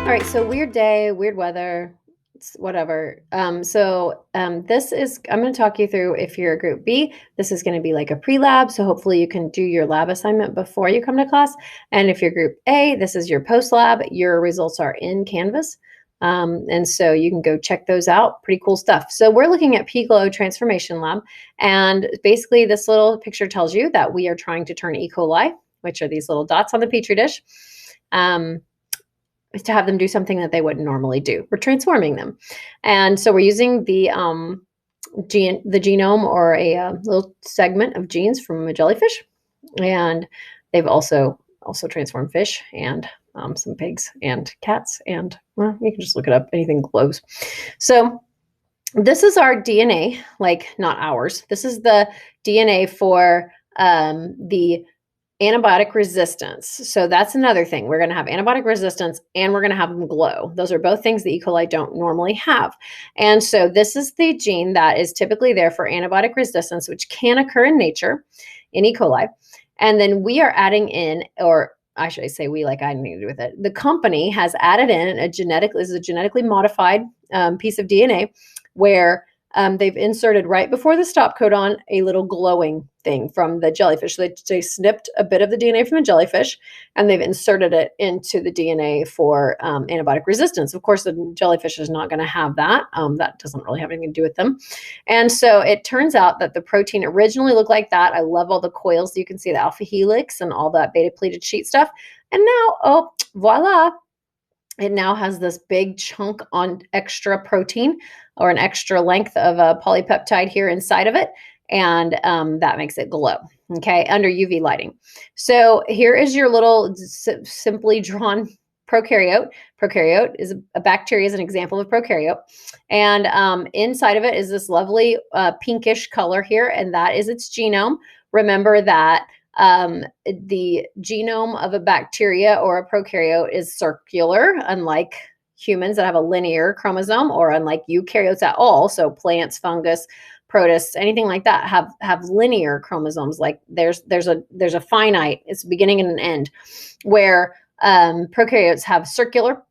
All right, so weird day, weird weather, it's whatever. This is, I'm going to talk you through if you're a group B, this is going to be like a pre-lab. So hopefully you can do your lab assignment before you come to class. And if you're group A, this is your post-lab. Your results are in Canvas. And so you can go check those out. Pretty cool stuff. So we're looking at PGlo Transformation Lab. And basically this little picture tells you that we are trying to turn E. coli, which are these little dots on the Petri dish, to have them do something that they wouldn't normally do. We're transforming them. And so we're using the genome, or a little segment of genes from a jellyfish. And they've also transformed fish and some pigs and cats. And well, you can just look it up. Anything glows. So this is our DNA, like not ours. This is the DNA for the antibiotic resistance. So that's another thing. We're going to have antibiotic resistance and we're going to have them glow. Those are both things that E. coli don't normally have. And so this is the gene that is typically there for antibiotic resistance, which can occur in nature in E. coli. And then we are adding in, or I should say we, like I had anything to do with it. The company has added in a genetically modified piece of DNA where they've inserted right before the stop codon a little glowing thing from the jellyfish. So they snipped a bit of the DNA from the jellyfish and they've inserted it into the DNA for antibiotic resistance. Of course, the jellyfish is not going to have that. That doesn't really have anything to do with them. And so it turns out that the protein originally looked like that. I love all the coils. You can see the alpha helix and all that beta pleated sheet stuff. And now, oh, voila. It now has this big chunk on extra protein, or an extra length of a polypeptide here inside of it. And that makes it glow, okay, under UV lighting. So here is your little simply drawn prokaryote. Prokaryote is a bacteria, is an example of prokaryote. And inside of it is this lovely pinkish color here, and that is its genome. Remember that the genome of a bacteria or a prokaryote is circular, unlike humans that have a linear chromosome, or unlike eukaryotes at all. So plants, fungus, protists, anything like that have linear chromosomes. Like there's a finite, it's a beginning and an end, where prokaryotes have circular.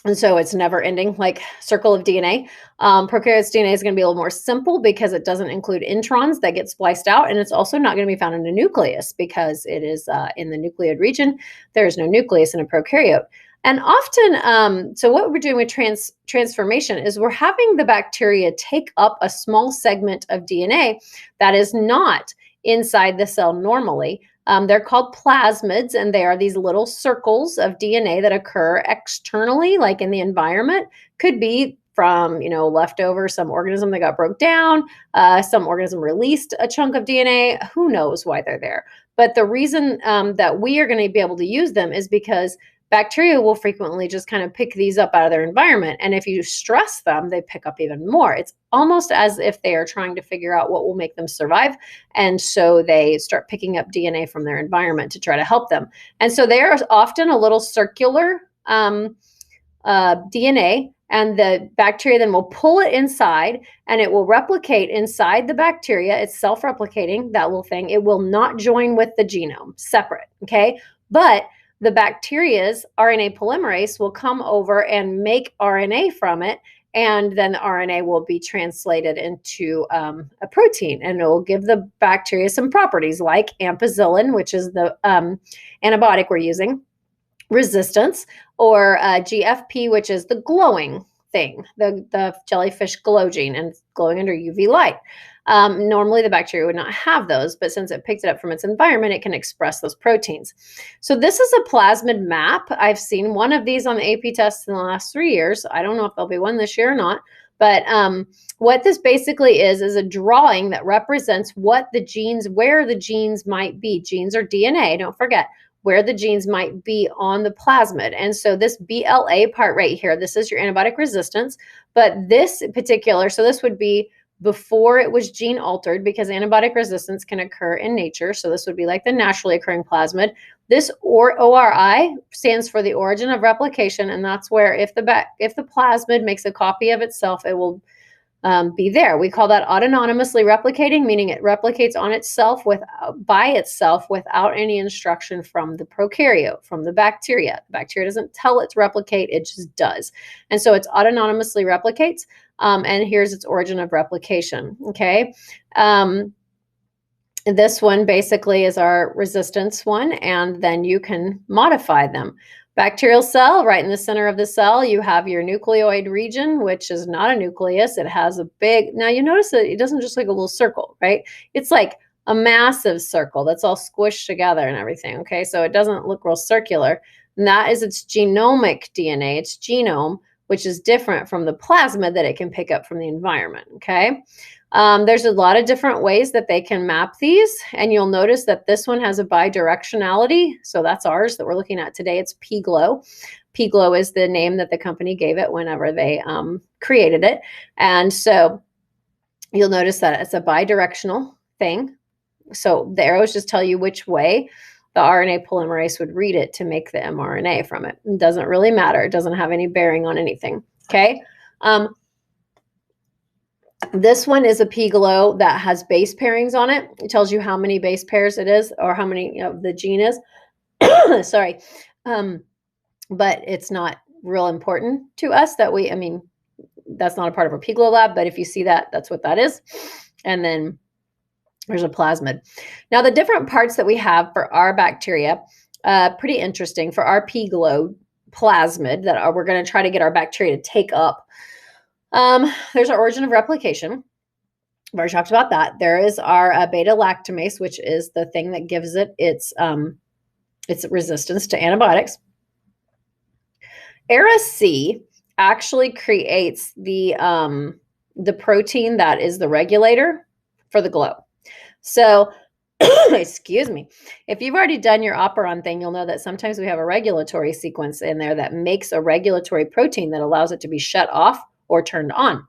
And so it's never ending, like circle of DNA. Prokaryotes' DNA is going to be a little more simple because it doesn't include introns that get spliced out. And it's also not going to be found in a nucleus because it is in the nucleoid region. There is no nucleus in a prokaryote. And often, so what we're doing with transformation is we're having the bacteria take up a small segment of DNA that is not inside the cell normally. They're called plasmids, and they are these little circles of DNA that occur externally, like in the environment. Could be from, leftover, some organism that got broke down, some organism released a chunk of DNA. Who knows why they're there? But the reason that we are going to be able to use them is because bacteria will frequently just kind of pick these up out of their environment. And if you stress them, they pick up even more. It's almost as if they are trying to figure out what will make them survive. And so they start picking up DNA from their environment to try to help them. And so they are often a little circular DNA. And the bacteria then will pull it inside and it will replicate inside the bacteria. It's self-replicating, that little thing. It will not join with the genome, separate, okay? But the bacteria's RNA polymerase will come over and make RNA from it, and then the RNA will be translated into a protein, and it will give the bacteria some properties like ampicillin, which is the antibiotic we're using, resistance, or GFP, which is the glowing thing, the jellyfish glow gene, and glowing under UV light. Normally the bacteria would not have those, but since it picked it up from its environment, it can express those proteins. So this is a plasmid map. I've seen one of these on the AP test in the last 3 years. I don't know if there'll be one this year or not, but what this basically is a drawing that represents what the genes, where the genes might be. Genes are DNA, don't forget, where the genes might be on the plasmid. And so this BLA part right here, this is your antibiotic resistance, but this particular, so this would be before it was gene altered, because antibiotic resistance can occur in nature. So this would be like the naturally occurring plasmid. This ORI stands for the origin of replication, and that's where if the plasmid makes a copy of itself, it will be there. We call that autonomously replicating, meaning it replicates on itself by itself without any instruction from the prokaryote, from the bacteria. The bacteria doesn't tell it to replicate, it just does. And so it's autonomously replicates, and here's its origin of replication, okay? This one basically is our resistance one, and then you can modify them. Bacterial cell, right in the center of the cell, you have your nucleoid region, which is not a nucleus. It has a big, now you notice that it doesn't just like a little circle, right? It's like a massive circle that's all squished together and everything, okay? So it doesn't look real circular. And that is its genomic DNA, its genome, which is different from the plasmid that it can pick up from the environment, okay? There's a lot of different ways that they can map these, and you'll notice that this one has a bidirectionality. So that's ours that we're looking at today. It's PGlo. PGlo is the name that the company gave it whenever they created it. And so you'll notice that it's a bidirectional thing. So the arrows just tell you which way the RNA polymerase would read it to make the mRNA from it. It doesn't really matter. It doesn't have any bearing on anything, okay? This one is a PGlo that has base pairings on it. It tells you how many base pairs it is or how many the gene is. Sorry. But it's not real important to us that I mean, that's not a part of our PGlo lab, but if you see that, that's what that is. And then there's a plasmid. Now, the different parts that we have for our bacteria, pretty interesting. For our PGlo plasmid that we're going to try to get our bacteria to take up, there's our origin of replication. I've already talked about that. There is our beta lactamase, which is the thing that gives it its resistance to antibiotics. Era-C actually creates the protein that is the regulator for the glow. So, excuse me, if you've already done your operon thing, you'll know that sometimes we have a regulatory sequence in there that makes a regulatory protein that allows it to be shut off or turned on.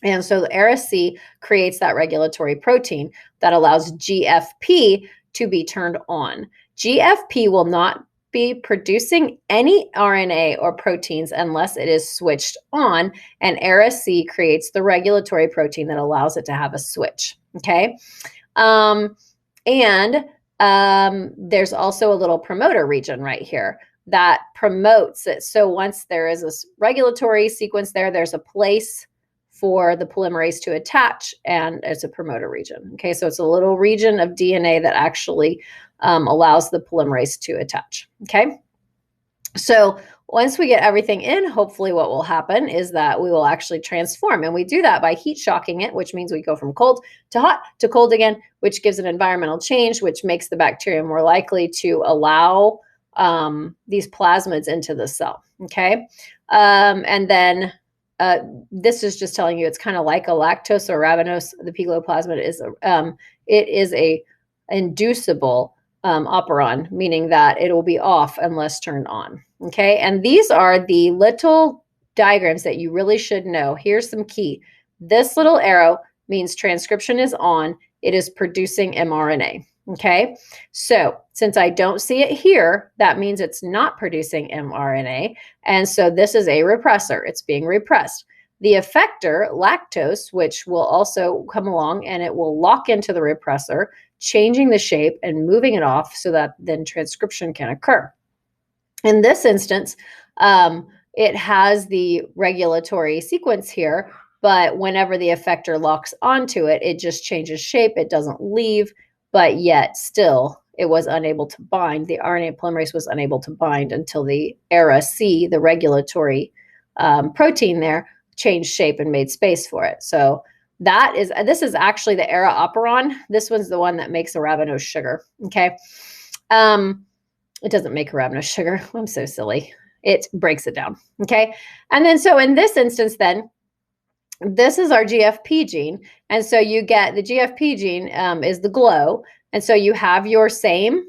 And so the Era-C creates that regulatory protein that allows GFP to be turned on. GFP will not be producing any RNA or proteins unless it is switched on, and Era-C creates the regulatory protein that allows it to have a switch, okay? There's also a little promoter region right here that promotes it. So once there is a regulatory sequence there, there's a place for the polymerase to attach, and it's a promoter region. Okay, so it's a little region of DNA that actually allows the polymerase to attach. Okay, so once we get everything in, hopefully what will happen is that we will actually transform, and we do that by heat shocking it, which means we go from cold to hot to cold again, which gives an environmental change, which makes the bacteria more likely to allow these plasmids into the cell. Okay, and then this is just telling you it's kind of like a lactose or arabinose. The PGlo plasmid is it is a inducible operon, meaning that it will be off unless turned on. Okay, and these are the little diagrams that you really should know. Here's some key. This little arrow means transcription is on. It is producing mRNA. Okay, so since I don't see it here, that means it's not producing mRNA. And so this is a repressor. It's being repressed. The effector, lactose, which will also come along and it will lock into the repressor, changing the shape and moving it off so that then transcription can occur. In this instance, it has the regulatory sequence here, but whenever the effector locks onto it, it just changes shape. It doesn't leave, but yet still it was unable to bind. The RNA polymerase was unable to bind until the Era-C, the regulatory protein there, changed shape and made space for it. So this is actually the Era operon. This one's the one that makes arabinose sugar. Okay. It doesn't make arabinose sugar. I'm so silly. It breaks it down. Okay. And then so in this instance, then this is our GFP gene. And so you get the GFP gene is the glow. And so you have your same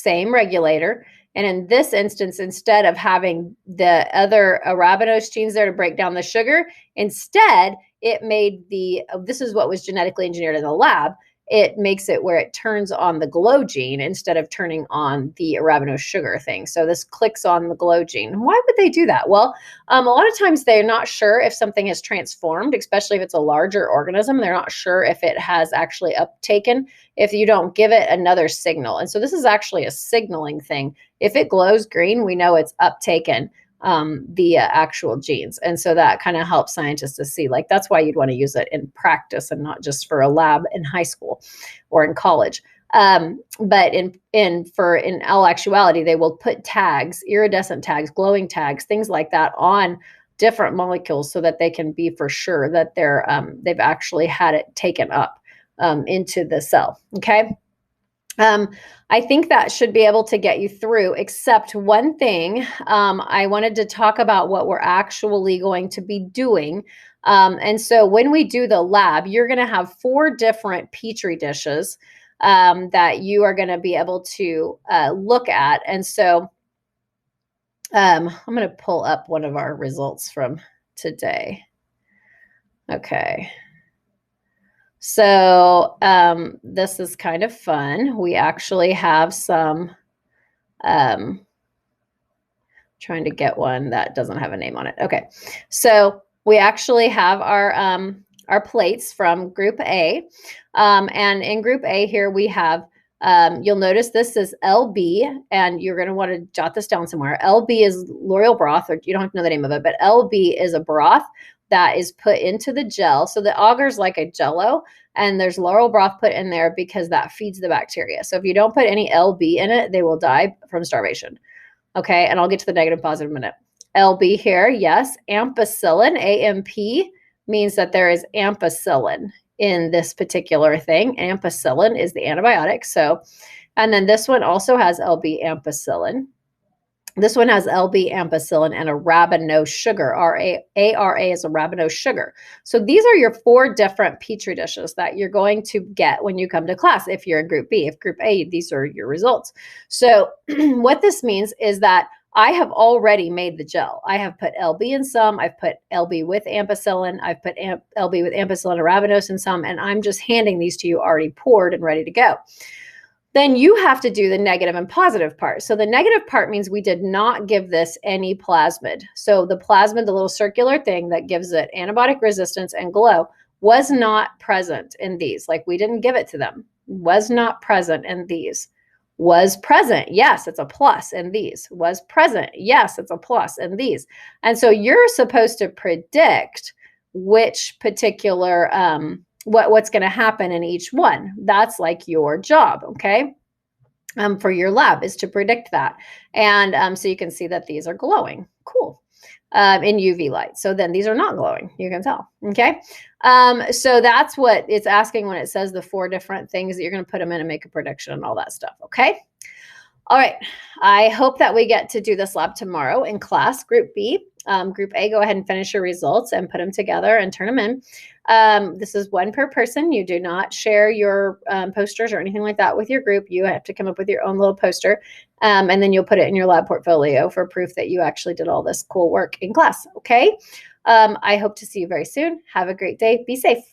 regulator. And in this instance, instead of having the other arabinose genes there to break down the sugar, instead it made this is what was genetically engineered in the lab. it makes it where it turns on the GLOW gene instead of turning on the arabinose sugar thing. So this clicks on the GLOW gene. Why would they do that? Well, a lot of times they're not sure if something has transformed, especially if it's a larger organism. They're not sure if it has actually uptaken if you don't give it another signal. And so this is actually a signaling thing. If it glows green, we know it's uptaken the actual genes. And so that kind of helps scientists to see, like, that's why you'd want to use it in practice and not just for a lab in high school or in college. But in all actuality, they will put tags, iridescent tags, glowing tags, things like that on different molecules so that they can be for sure that they've actually had it taken up into the cell. Okay. I think that should be able to get you through, except one thing. I wanted to talk about what we're actually going to be doing. And so when we do the lab, you're going to have 4 different Petri dishes that you are going to be able to look at. And so I'm going to pull up one of our results from today. Okay. So this is kind of fun. We actually have some, trying to get one that doesn't have a name on it. Okay, so we actually have our plates from Group A. And in Group A here we have, you'll notice this is LB, and you're going to want to jot this down somewhere. LB is L'Oreal broth, or you don't have to know the name of it, but LB is a broth that is put into the gel. So the agar's like a Jello, and there's laurel broth put in there because that feeds the bacteria. So if you don't put any LB in it, they will die from starvation. Okay, and I'll get to the negative positive in a minute. LB here, yes, ampicillin, AMP, means that there is ampicillin in this particular thing. Ampicillin is the antibiotic. So, and then this one also has LB ampicillin. This one has LB ampicillin and arabinose sugar. ARA is arabinose sugar. So these are your 4 different Petri dishes that you're going to get when you come to class. If you're in Group B, if Group A, these are your results. So what this means is that I have already made the gel. I have put LB in some. I've put LB with ampicillin. I've put LB with ampicillin arabinose in some, and I'm just handing these to you already poured and ready to go. Then you have to do the negative and positive part. So the negative part means we did not give this any plasmid. So the plasmid, the little circular thing that gives it antibiotic resistance and glow, was not present in these. Like, we didn't give it to them. Was not present in these. Was present. Yes, it's a plus in these. Was present. Yes, it's a plus in these. And so you're supposed to predict which particular what's going to happen in each one. That's like your job, okay? For your lab is to predict that. And so you can see that these are glowing. Cool. In UV light. So then these are not glowing. You can tell, okay? So that's what it's asking when it says the 4 different things that you're going to put them in and make a prediction and all that stuff, okay? All right. I hope that we get to do this lab tomorrow in class. Group B. Group A, go ahead and finish your results and put them together and turn them in. This is 1 per person. You do not share your posters or anything like that with your group. You have to come up with your own little poster, and then you'll put it in your lab portfolio for proof that you actually did all this cool work in class. Okay. I hope to see you very soon. Have a great day. Be safe.